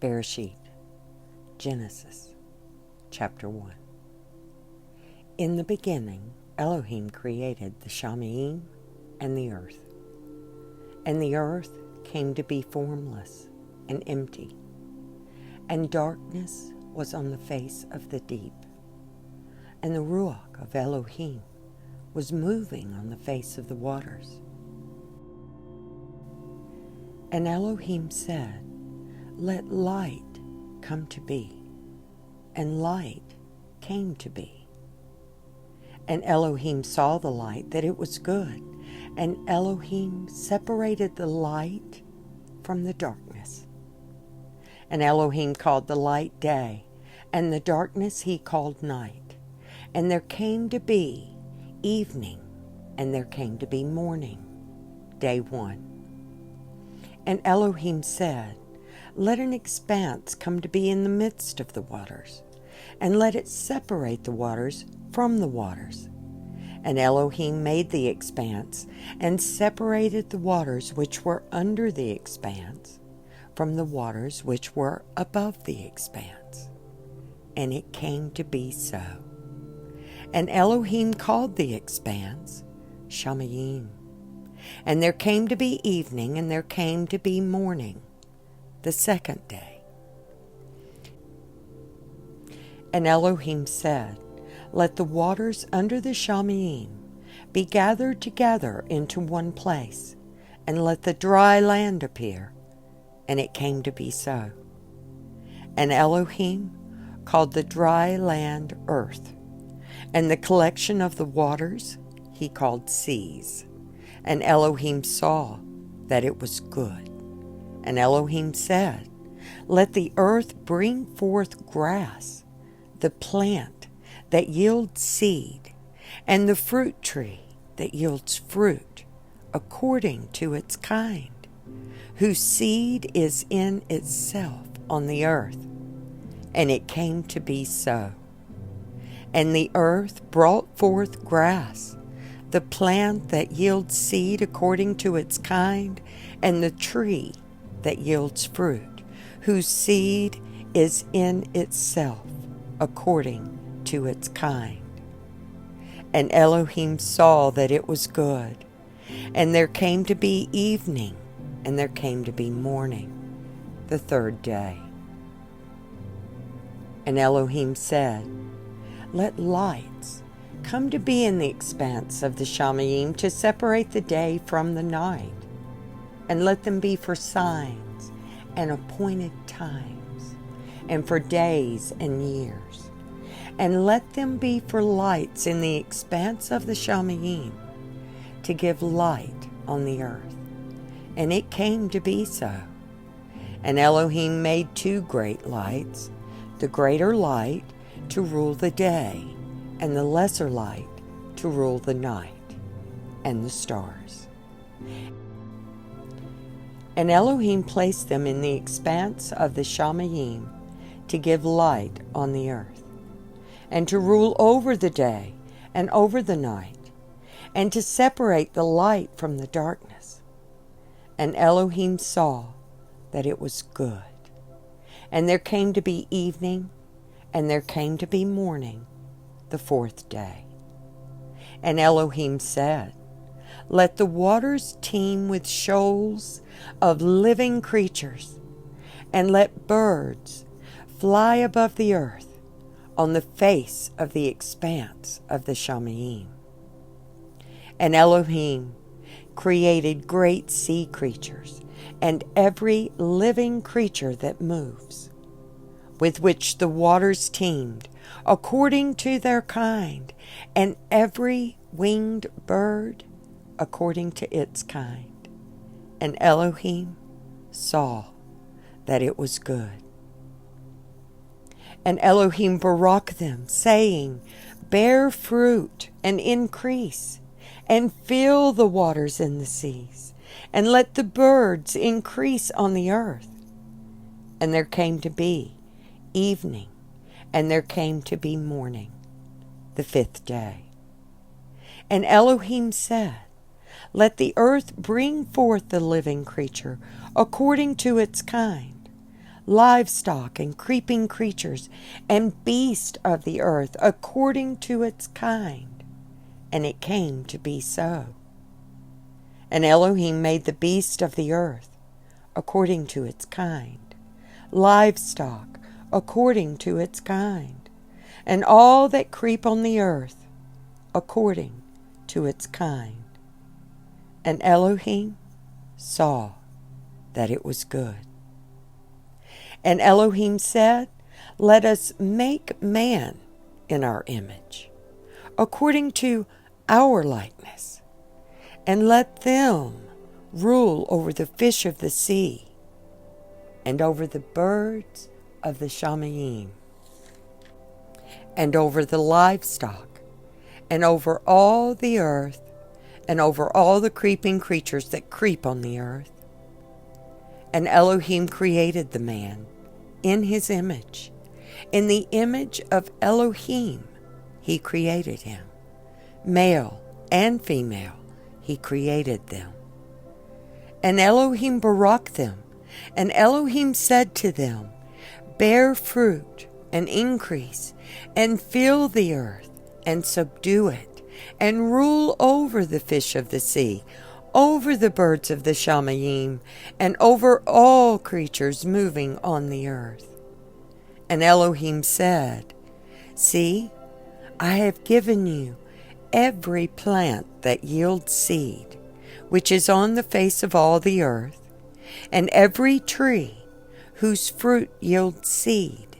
Bereshit, Genesis, chapter 1. In the beginning, Elohim created the Shamayim and the earth. And the earth came to be formless and empty, and darkness was on the face of the deep. And the Ruach of Elohim was moving on the face of the waters. And Elohim said, "Let light come to be." And light came to be. And Elohim saw the light, that it was good. And Elohim separated the light from the darkness. And Elohim called the light day, and the darkness he called night. And there came to be evening, and there came to be morning, day one. And Elohim said, "Let an expanse come to be in the midst of the waters, and let it separate the waters from the waters." And Elohim made the expanse, and separated the waters which were under the expanse from the waters which were above the expanse. And it came to be so. And Elohim called the expanse Shamayim. And there came to be evening, and there came to be morning, the second day. And Elohim said, "Let the waters under the Shamayim be gathered together into one place, and let the dry land appear." And it came to be so. And Elohim called the dry land earth, and the collection of the waters he called seas. And Elohim saw that it was good. And Elohim said, "Let the earth bring forth grass, the plant that yields seed, and the fruit tree that yields fruit, according to its kind, whose seed is in itself on the earth." And it came to be so. And the earth brought forth grass, the plant that yields seed according to its kind, and the tree that yields fruit, whose seed is in itself according to its kind. And Elohim saw that it was good. And there came to be evening, and there came to be morning, the third day. And Elohim said, "Let lights come to be in the expanse of the Shamayim to separate the day from the night, and let them be for signs and appointed times, and for days and years. And let them be for lights in the expanse of the Shamayim, to give light on the earth." And it came to be so. And Elohim made two great lights, the greater light to rule the day, and the lesser light to rule the night, and the stars. And Elohim placed them in the expanse of the Shamayim to give light on the earth, and to rule over the day and over the night, and to separate the light from the darkness. And Elohim saw that it was good. And there came to be evening, and there came to be morning, the fourth day. And Elohim said, "Let the waters teem with shoals of living creatures, and let birds fly above the earth on the face of the expanse of the Shamayim." And Elohim created great sea creatures, and every living creature that moves, with which the waters teemed, according to their kind, and every winged bird according to its kind. And Elohim saw that it was good. And Elohim barak them, saying, "Bear fruit and increase, and fill the waters in the seas, and let the birds increase on the earth." And there came to be evening, and there came to be morning, the fifth day. And Elohim said, "Let the earth bring forth the living creature according to its kind, livestock and creeping creatures, and beast of the earth according to its kind. And it came to be so. And Elohim made the beast of the earth according to its kind, livestock according to its kind, and all that creep on the earth according to its kind. And Elohim saw that it was good. And Elohim said, let us make man in our image, according to our likeness, and let them rule over the fish of the sea, and over the birds of the Shamayim, and over the livestock, and over all the earth, and over all the creeping creatures that creep on the earth. And Elohim created the man in his image. In the image of Elohim he created him. Male and female he created them. And Elohim baraked them. And Elohim said to them, bear fruit and increase, and fill the earth, and subdue it, and rule over the fish of the sea, over the birds of the Shamayim, and over all creatures moving on the earth. And Elohim said, see, I have given you every plant that yields seed, which is on the face of all the earth, and every tree whose fruit yields seed.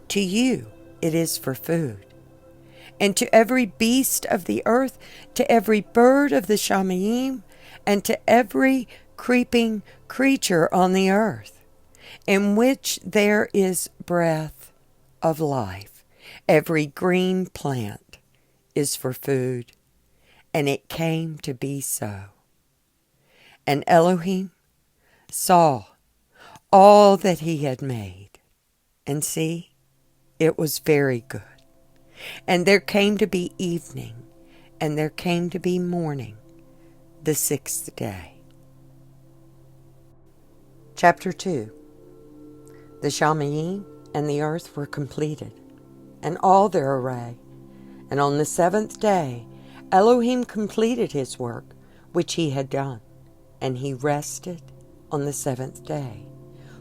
To you it is for food. And to every beast of the earth, to every bird of the Shamayim, and to every creeping creature on the earth, in which there is breath of life, every green plant is for food. And it came to be so. And Elohim saw all that he had made, and see, it was very good. And there came to be evening, and there came to be morning, the sixth day. Chapter 2. The Shamayim and the earth were completed, and all their array. And on the seventh day Elohim completed his work which he had done, and he rested on the seventh day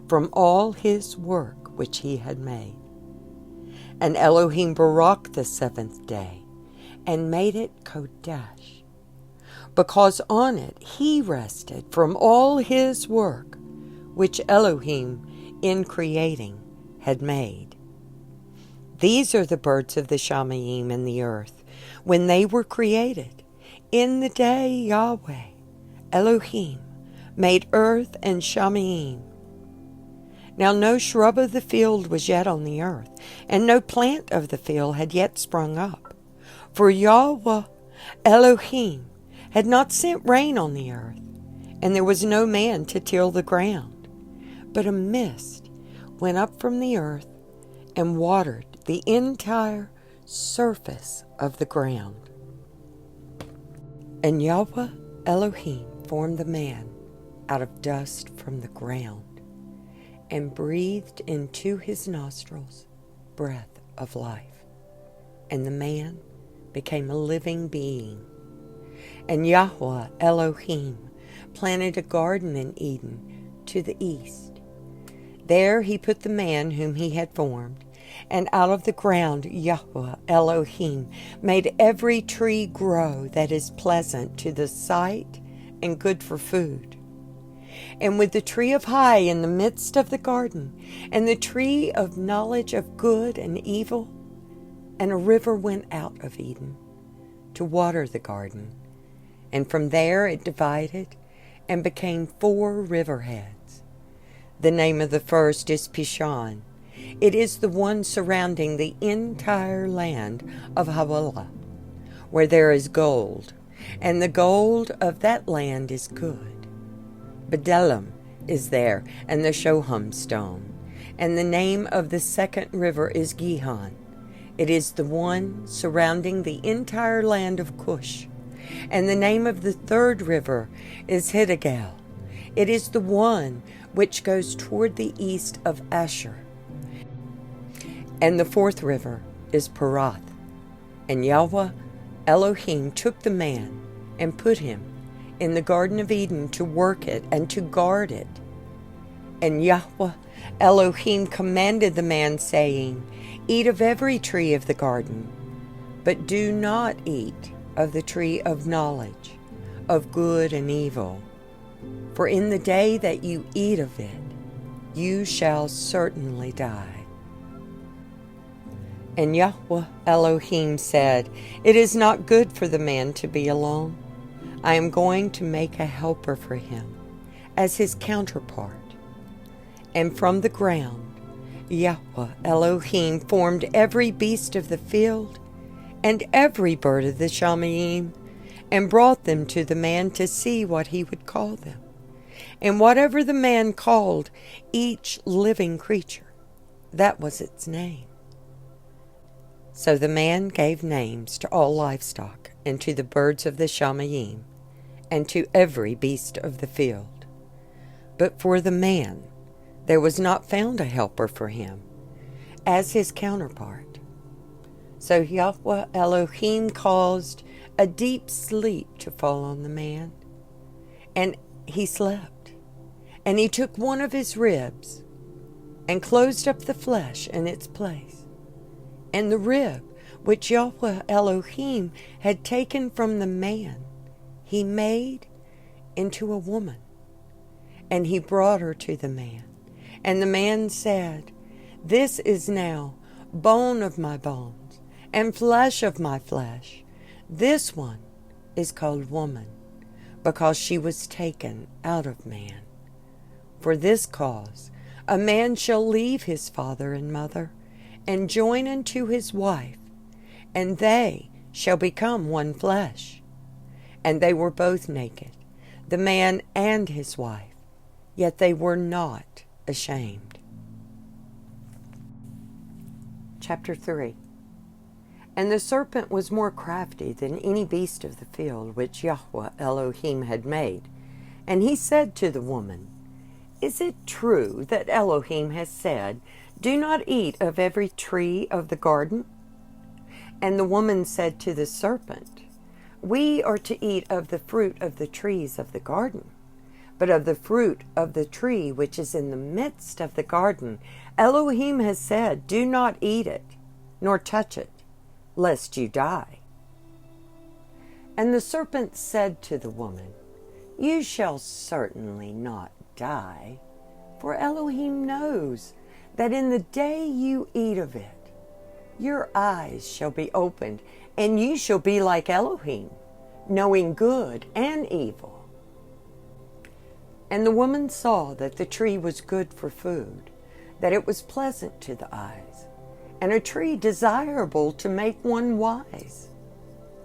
from all his work which he had made. And Elohim baraked the seventh day, and made it Kodesh, because on it he rested from all his work which Elohim in creating had made. These are the birds of the Shamayim in the earth, when they were created, in the day Yahweh, Elohim, made earth and Shamayim. Now no shrub of the field was yet on the earth, and no plant of the field had yet sprung up. For Yahweh, Elohim, had not sent rain on the earth, and there was no man to till the ground. But a mist went up from the earth and watered the entire surface of the ground. And Yahweh, Elohim, formed the man out of dust from the ground, and breathed into his nostrils breath of life. And the man became a living being. And Yahweh Elohim planted a garden in Eden to the east. There he put the man whom he had formed, and out of the ground Yahweh Elohim made every tree grow that is pleasant to the sight and good for food. And with the tree of high in the midst of the garden, and the tree of knowledge of good and evil, and a river went out of Eden to water the garden. And from there it divided and became 4 riverheads. The name of the first is Pishon. It is the one surrounding the entire land of Havilah, where there is gold, and the gold of that land is good. Bdelem is there, and the Shoham stone. And the name of the second river is Gihon. It is the one surrounding the entire land of Cush. And the name of the third river is Hiddekel. It is the one which goes toward the east of Asher. And the fourth river is Perath. And Yahweh Elohim took the man and put him in the Garden of Eden to work it and to guard it. And Yahweh Elohim commanded the man, saying, Eat of every tree of the garden, but do not eat of the tree of knowledge, of good and evil. For in the day that you eat of it, you shall certainly die. And Yahweh Elohim said, It is not good for the man to be alone. I am going to make a helper for him, as his counterpart. And from the ground Yahweh Elohim formed every beast of the field and every bird of the Shamayim, and brought them to the man to see what he would call them. And whatever the man called each living creature, that was its name. So the man gave names to all livestock, and to the birds of the Shamayim, and to every beast of the field. But for the man there was not found a helper for him, as his counterpart. So Yahweh Elohim caused a deep sleep to fall on the man, and he slept. And he took one of his ribs and closed up the flesh in its place. And the rib which Yahweh Elohim had taken from the man, he made into a woman. And he brought her to the man. And the man said, This is now bone of my bones and flesh of my flesh. This one is called woman, because she was taken out of man. For this cause a man shall leave his father and mother, and join unto his wife, and they shall become one flesh. And they were both naked, the man and his wife, yet they were not ashamed. Chapter 3. And the serpent was more crafty than any beast of the field which Yahweh Elohim had made. And he said to the woman, Is it true that Elohim has said, Do not eat of every tree of the garden? And the woman said to the serpent, We are to eat of the fruit of the trees of the garden. But of the fruit of the tree which is in the midst of the garden, Elohim has said, Do not eat it, nor touch it, lest you die. And the serpent said to the woman, You shall certainly not die, for Elohim knows that in the day you eat of it, your eyes shall be opened, and you shall be like Elohim, knowing good and evil. And the woman saw that the tree was good for food, that it was pleasant to the eyes, and a tree desirable to make one wise.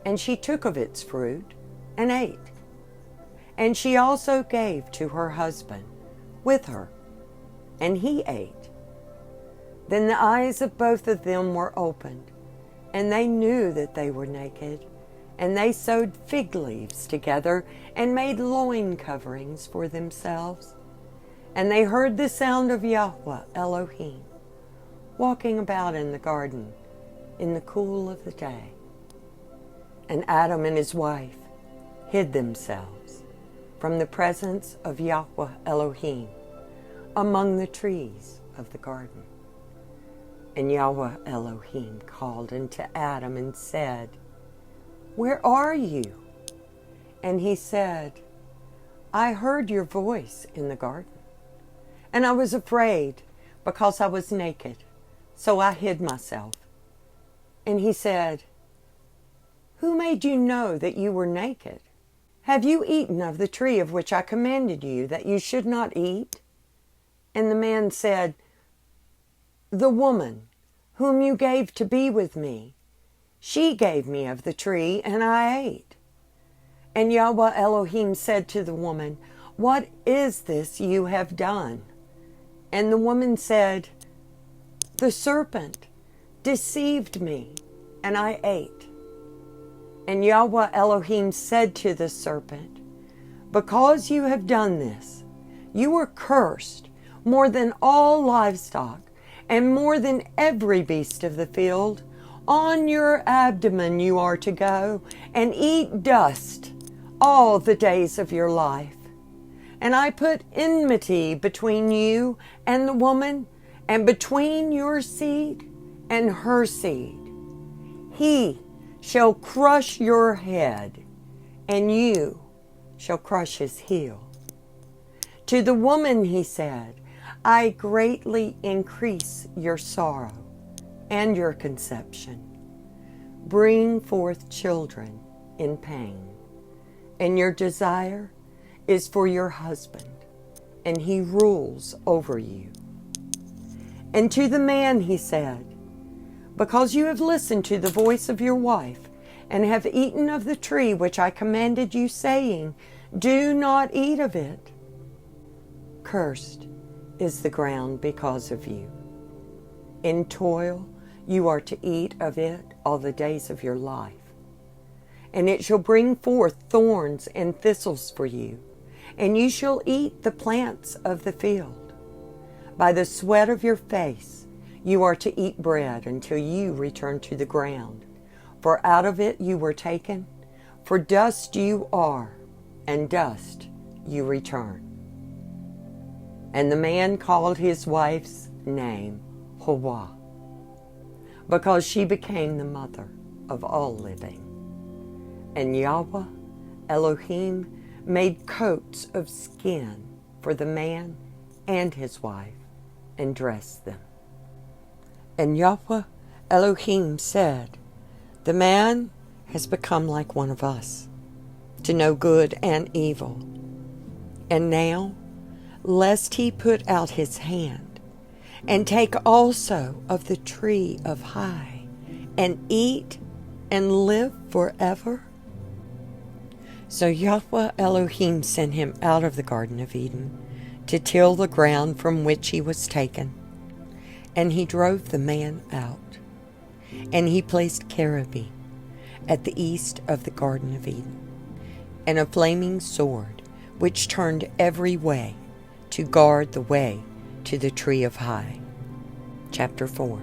And she took of its fruit and ate. And she also gave to her husband with her, and he ate. Then the eyes of both of them were opened, and they knew that they were naked. And they sewed fig leaves together and made loin coverings for themselves. And they heard the sound of Yahweh Elohim walking about in the garden in the cool of the day. And Adam and his wife hid themselves from the presence of Yahweh Elohim among the trees of the garden. And Yahweh Elohim called unto Adam and said, Where are you? And he said, I heard your voice in the garden, and I was afraid because I was naked, so I hid myself. And he said, Who made you know that you were naked? Have you eaten of the tree of which I commanded you that you should not eat? And the man said, The woman whom you gave to be with me, she gave me of the tree, and I ate. And Yahweh Elohim said to the woman, What is this you have done? And the woman said, The serpent deceived me, and I ate. And Yahweh Elohim said to the serpent, Because you have done this, You are cursed more than all livestock, and more than every beast of the field. On your abdomen you are to go, and eat dust all the days of your life. And I put enmity between you and the woman, and between your seed and her seed. He shall crush your head, and you shall crush his heel. To the woman he said, I greatly increase your sorrow and your conception. Bring forth children in pain, and your desire is for your husband, and he rules over you. And to the man he said, because you have listened to the voice of your wife, and have eaten of the tree which I commanded you, saying, do not eat of it. Cursed is the ground because of you. In toil you are to eat of it all the days of your life. And it shall bring forth thorns and thistles for you, and you shall eat the plants of the field. By the sweat of your face you are to eat bread until you return to the ground. For out of it you were taken, for dust you are, and dust you return. And the man called his wife's name Hawwa, because she became the mother of all living. And Yahweh Elohim made coats of skin for the man and his wife, and dressed them. And Yahweh Elohim said, the man has become like one of us, to know good and evil. And now, lest he put out his hand, and take also of the tree of high, and eat and live forever. So Yahweh Elohim sent him out of the Garden of Eden to till the ground from which he was taken. And he drove the man out. And he placed cherubim at the east of the Garden of Eden, and a flaming sword which turned every way to guard the way to the tree of high. Chapter 4.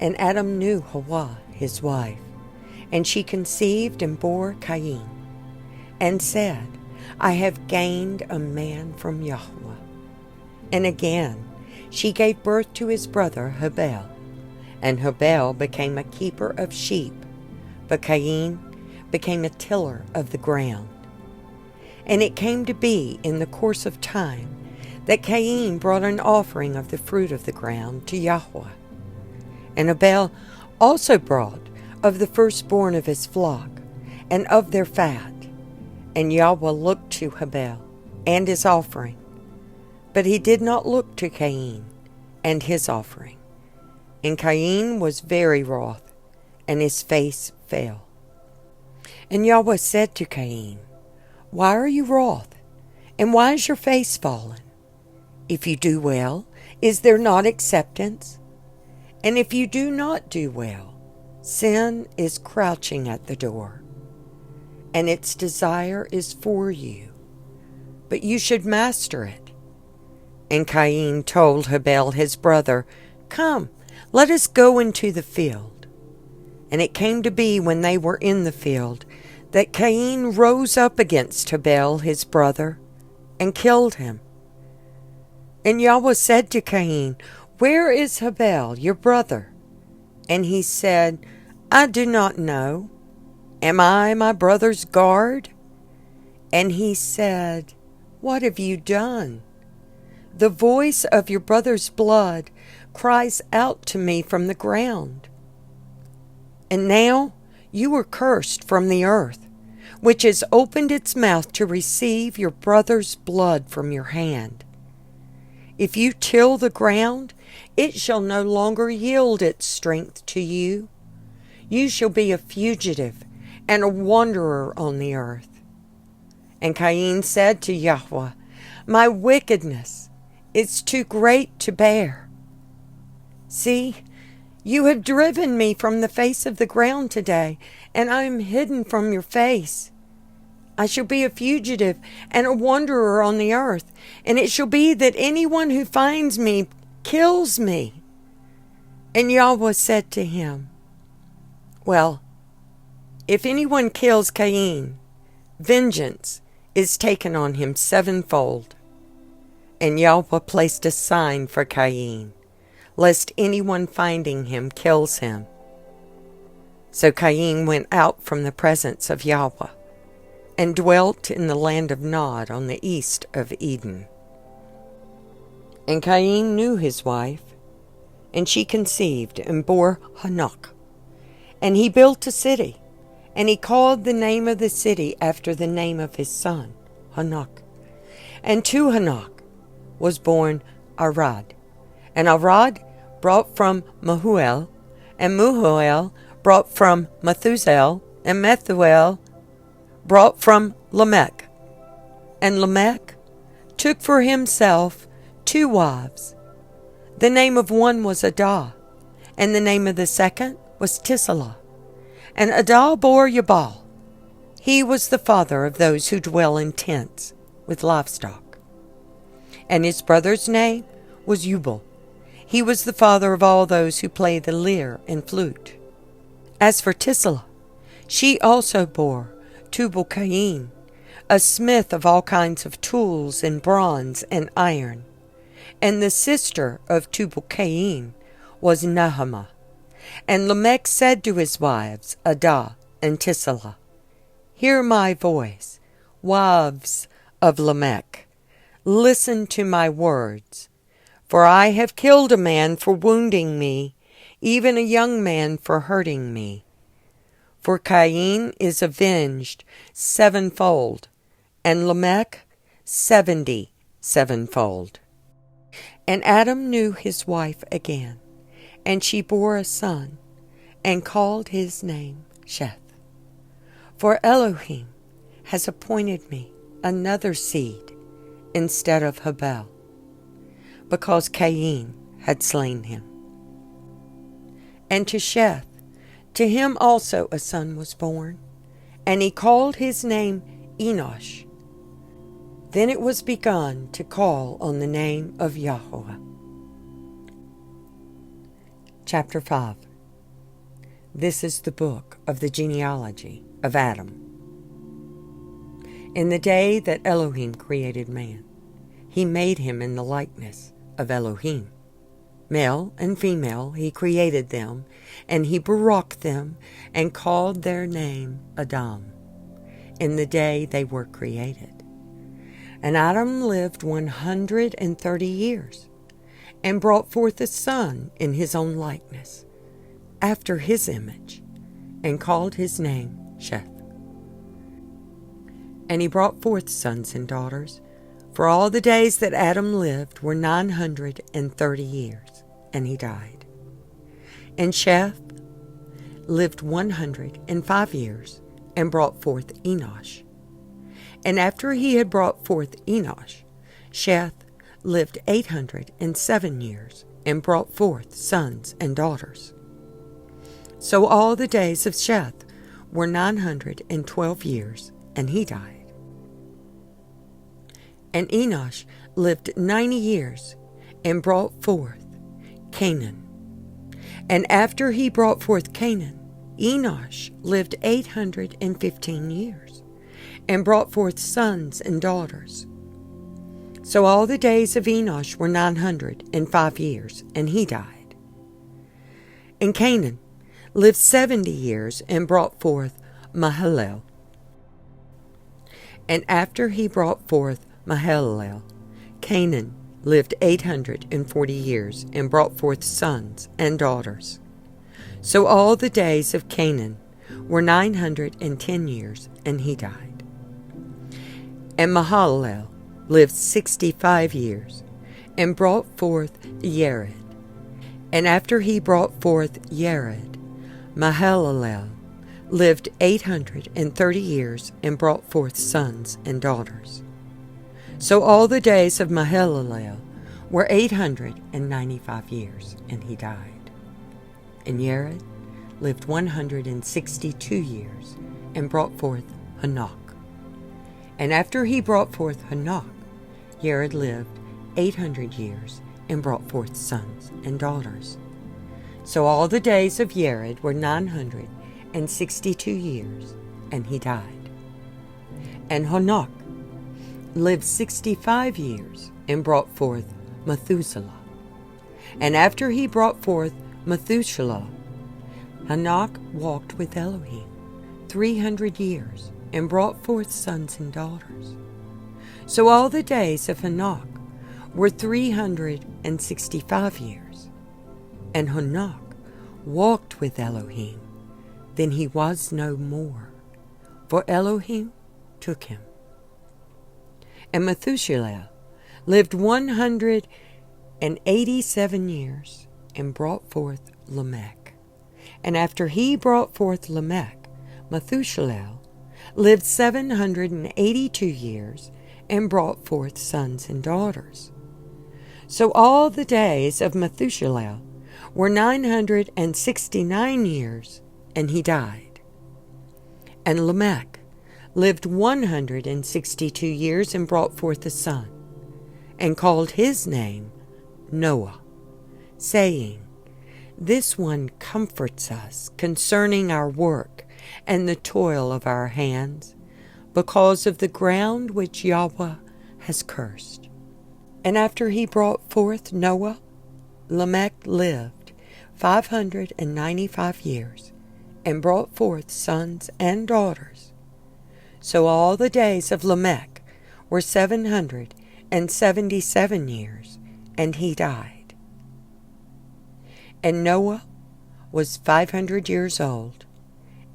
And Adam knew Hawwa, his wife, and she conceived and bore Cain, and said, I have gained a man from Yahweh. And again she gave birth to his brother Habel, and Habel became a keeper of sheep, but Cain became a tiller of the ground. And it came to be in the course of time that Cain brought an offering of the fruit of the ground to Yahweh. And Habel also brought of the firstborn of his flock, and of their fat. And Yahweh looked to Habel and his offering, but he did not look to Cain and his offering. And Cain was very wroth, and his face fell. And Yahweh said to Cain, why are you wroth, and why is your face fallen? If you do well, is there not acceptance? And if you do not do well, sin is crouching at the door, and its desire is for you, but you should master it. And Cain told Habel his brother, come, let us go into the field. And it came to be when they were in the field that Cain rose up against Habel his brother and killed him. And Yahweh said to Cain, where is Habel your brother? And he said, I do not know. Am I my brother's guard? And he said, what have you done? The voice of your brother's blood cries out to me from the ground. And now you are cursed from the earth, which has opened its mouth to receive your brother's blood from your hand. If you till the ground, it shall no longer yield its strength to you. You shall be a fugitive and a wanderer on the earth. And Cain said to Yahweh, my wickedness is too great to bear. See, you have driven me from the face of the ground today, and I am hidden from your face. I shall be a fugitive and a wanderer on the earth, and it shall be that anyone who finds me kills me. And Yahweh said to him, Well, if anyone kills Cain, vengeance is taken on him sevenfold. And Yahweh placed a sign for Cain, lest anyone finding him kills him. So Cain went out from the presence of Yahweh, and dwelt in the land of Nod on the east of Eden. And Cain knew his wife, and she conceived and bore Hanok. And he built a city, and he called the name of the city after the name of his son, Hanok. And to Hanok was born Arad. And Arad brought from Mahuel, and Mahuel brought from Methuel, and Methuel brought from Lamech. And Lamech took for himself 2 wives. The name of one was Adah, and the name of the second was Tisla. And Adah bore Yabal. He was the father of those who dwell in tents with livestock. And his brother's name was Ubal. He was the father of all those who play the lyre and flute. As for Tisla, she also bore Tubal-Cain, a smith of all kinds of tools in bronze and iron. And the sister of Tubal-Cain was Nahama. And Lamech said to his wives, Adah and Tisla, Hear my voice, wives of Lamech. Listen to my words. For I have killed a man for wounding me, even a young man for hurting me. For Cain is avenged sevenfold, and Lamech 77-fold. And Adam knew his wife again, and she bore a son, and called his name Sheth. For Elohim has appointed me another seed instead of Habel, because Cain had slain him. And to Sheth, to him also a son was born, and he called his name Enosh. Then it was begun to call on the name of Yahweh. Chapter 5. This is the book of the genealogy of Adam. In the day that Elohim created man, he made him in the likeness of Elohim. Male and female he created them, and he baraked them, and called their name Adam, in the day they were created. And Adam lived 130 years, and brought forth a son in his own likeness, after his image, and called his name Sheth. And he brought forth sons and daughters, for all the days that Adam lived were 930 years, and he died. And Sheth lived 105 years, and brought forth Enosh. And after he had brought forth Enosh, Sheth lived 807 years, and brought forth sons and daughters. So all the days of Sheth were 912 years, and he died. And Enosh lived 90 years, and brought forth Canaan. And after he brought forth Canaan, Enosh lived 815 years, and brought forth sons and daughters. So all the days of Enosh were 905 years, and he died. And Canaan lived 70 years, and brought forth Mahalalel. And after he brought forth Mahalalel, Canaan lived 840 years, and brought forth sons and daughters. So all the days of Canaan were 910 years, and he died. And Mahalalel lived 65 years, and brought forth Yared. And after he brought forth Yared, Mahalalel lived 830 years, and brought forth sons and daughters. So all the days of Mahalalel were 895 years, and he died. And Yared lived 162 years, and brought forth Hanok. And after he brought forth Hanoch, Yared lived 800 years and brought forth sons and daughters. So all the days of Yared were 962 years, and he died. And Hanoch lived 65 years and brought forth Methuselah. And after he brought forth Methuselah, Hanoch walked with Elohim 300 years and brought forth sons and daughters. So all the days of Hanoch were 365 years. And Hanoch walked with Elohim. Then he was no more, for Elohim took him. And Methuselah lived 187 years and brought forth Lamech. And after he brought forth Lamech, Methuselah lived 782 years and brought forth sons and daughters. So all the days of Methuselah were 969 years, and he died. And Lamech lived 162 years and brought forth a son, and called his name Noah, saying, This one comforts us concerning our work and the toil of our hands, because of the ground which Yahweh has cursed. And after he brought forth Noah, Lamech lived 595 years, and brought forth sons and daughters. So all the days of Lamech were 777 years, and he died. And Noah was 500 years old,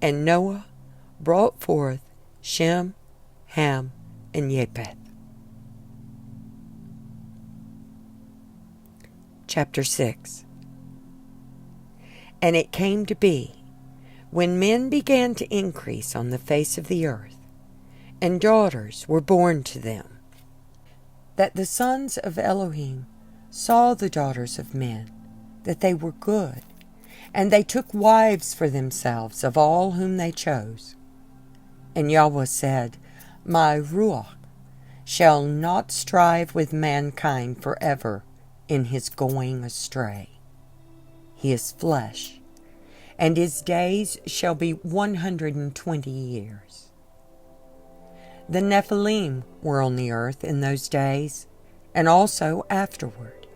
and Noah brought forth Shem, Ham, and Japheth. Chapter 6. And it came to be, when men began to increase on the face of the earth, and daughters were born to them, that the sons of Elohim saw the daughters of men, that they were good, and they took wives for themselves of all whom they chose. And Yahweh said, My Ruach shall not strive with mankind forever in his going astray. He is flesh, and his days shall be 120 years. The Nephilim were on the earth in those days, and also afterward,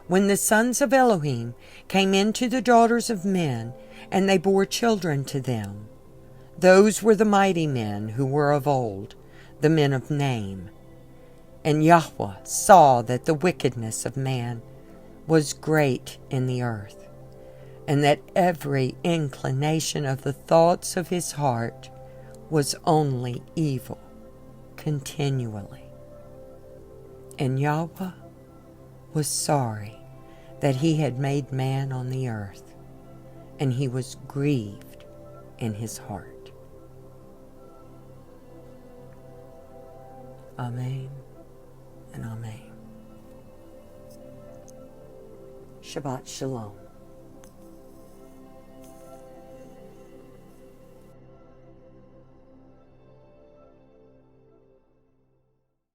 when the sons of Elohim came into the daughters of men, and they bore children to them. Those were the mighty men who were of old, the men of name. And Yahweh saw that the wickedness of man was great in the earth, and that every inclination of the thoughts of his heart was only evil continually. And Yahweh was sorry that he had made man on the earth, and he was grieved in his heart. Amen and Amen. Shabbat Shalom.